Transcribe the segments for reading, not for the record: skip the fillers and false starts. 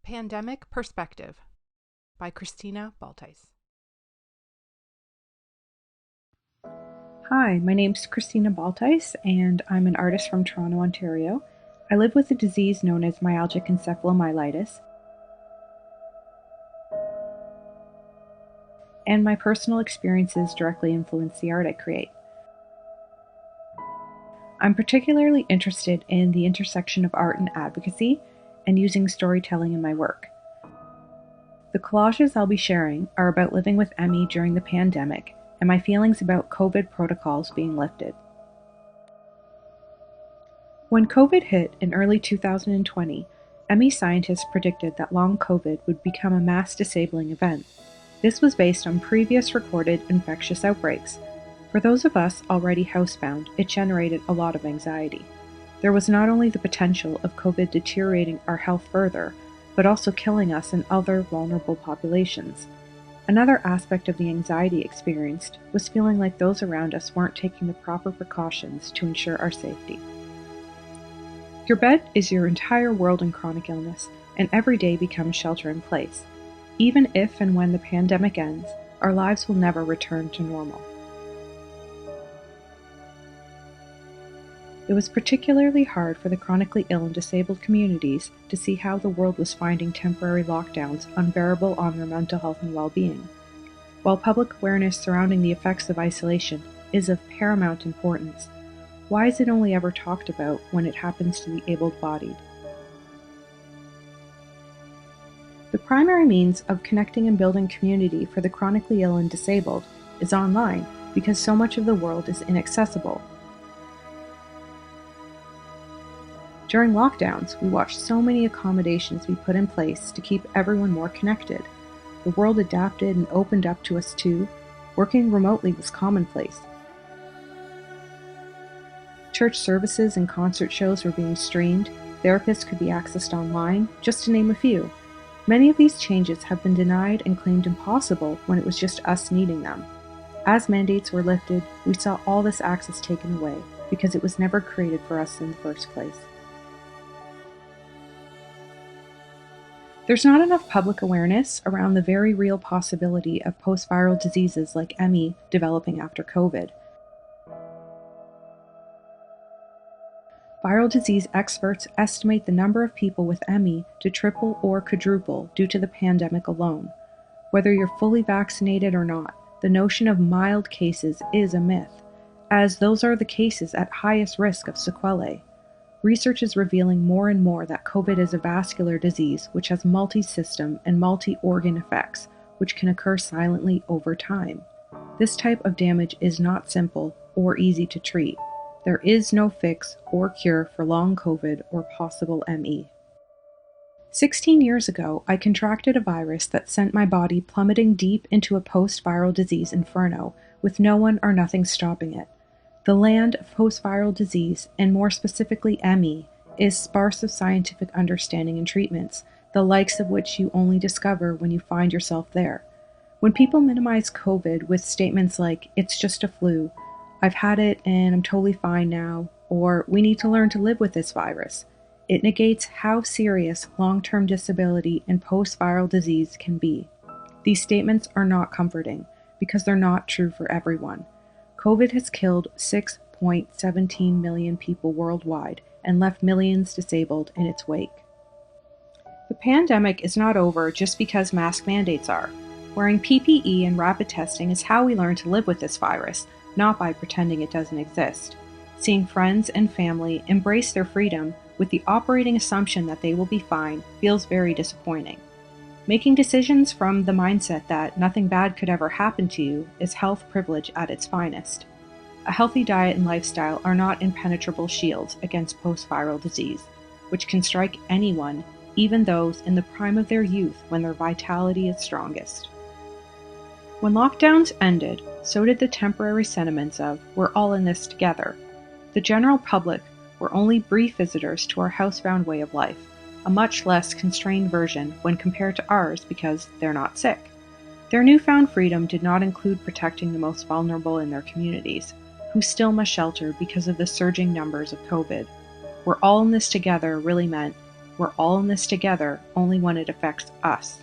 Pandemic Perspective by Christina Baltais. Hi, my name's Christina Baltais, and I'm an artist from Toronto, Ontario. I live with a disease known as myalgic encephalomyelitis, and my personal experiences directly influence the art I create. I'm particularly interested in the intersection of art and advocacy, and using storytelling in my work. The collages I'll be sharing are about living with ME during the pandemic, and my feelings about COVID protocols being lifted. When COVID hit in early 2020, ME scientists predicted that long COVID would become a mass disabling event. This was based on previous recorded infectious outbreaks. For those of us already housebound, it generated a lot of anxiety. There was not only the potential of COVID deteriorating our health further, but also killing us and other vulnerable populations. Another aspect of the anxiety experienced was feeling like those around us weren't taking the proper precautions to ensure our safety. Your bed is your entire world in chronic illness, and every day becomes shelter in place. Even if and when the pandemic ends, our lives will never return to normal. It was particularly hard for the chronically ill and disabled communities to see how the world was finding temporary lockdowns unbearable on their mental health and well-being. While public awareness surrounding the effects of isolation is of paramount importance, why is it only ever talked about when it happens to the able-bodied? The primary means of connecting and building community for the chronically ill and disabled is online because so much of the world is inaccessible. During lockdowns, we watched so many accommodations be put in place to keep everyone more connected. The world adapted and opened up to us too. Working remotely was commonplace. Church services and concert shows were being streamed, therapists could be accessed online, just to name a few. Many of these changes have been denied and claimed impossible when it was just us needing them. As mandates were lifted, we saw all this access taken away because it was never created for us in the first place. There's not enough public awareness around the very real possibility of post-viral diseases like ME developing after COVID. Viral disease experts estimate the number of people with ME to triple or quadruple due to the pandemic alone. Whether you're fully vaccinated or not, the notion of mild cases is a myth, as those are the cases at highest risk of sequelae. Research is revealing more and more that COVID is a vascular disease which has multi-system and multi-organ effects, which can occur silently over time. This type of damage is not simple or easy to treat. There is no fix or cure for long COVID or possible ME. 16 years ago, I contracted a virus that sent my body plummeting deep into a post-viral disease inferno, with no one or nothing stopping it. The land of post-viral disease, and more specifically ME, is sparse of scientific understanding and treatments, the likes of which you only discover when you find yourself there. When people minimize COVID with statements like, "It's just a flu," "I've had it and I'm totally fine now," or "We need to learn to live with this virus," it negates how serious long-term disability and post-viral disease can be. These statements are not comforting, because they're not true for everyone. COVID has killed 6.17 million people worldwide and left millions disabled in its wake. The pandemic is not over just because mask mandates are. Wearing PPE and rapid testing is how we learn to live with this virus, not by pretending it doesn't exist. Seeing friends and family embrace their freedom with the operating assumption that they will be fine feels very disappointing. Making decisions from the mindset that nothing bad could ever happen to you is health privilege at its finest. A healthy diet and lifestyle are not impenetrable shields against post-viral disease, which can strike anyone, even those in the prime of their youth when their vitality is strongest. When lockdowns ended, so did the temporary sentiments of, "We're all in this together." The general public were only brief visitors to our housebound way of life, a much less constrained version when compared to ours because they're not sick. Their newfound freedom did not include protecting the most vulnerable in their communities, who still must shelter because of the surging numbers of COVID. "We're all in this together" really meant, We're all in this together, only when it affects us.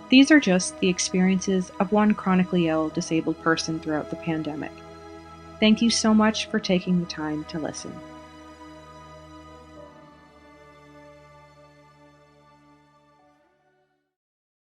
These are just the experiences of one chronically ill, disabled person throughout the pandemic. Thank you so much for taking the time to listen.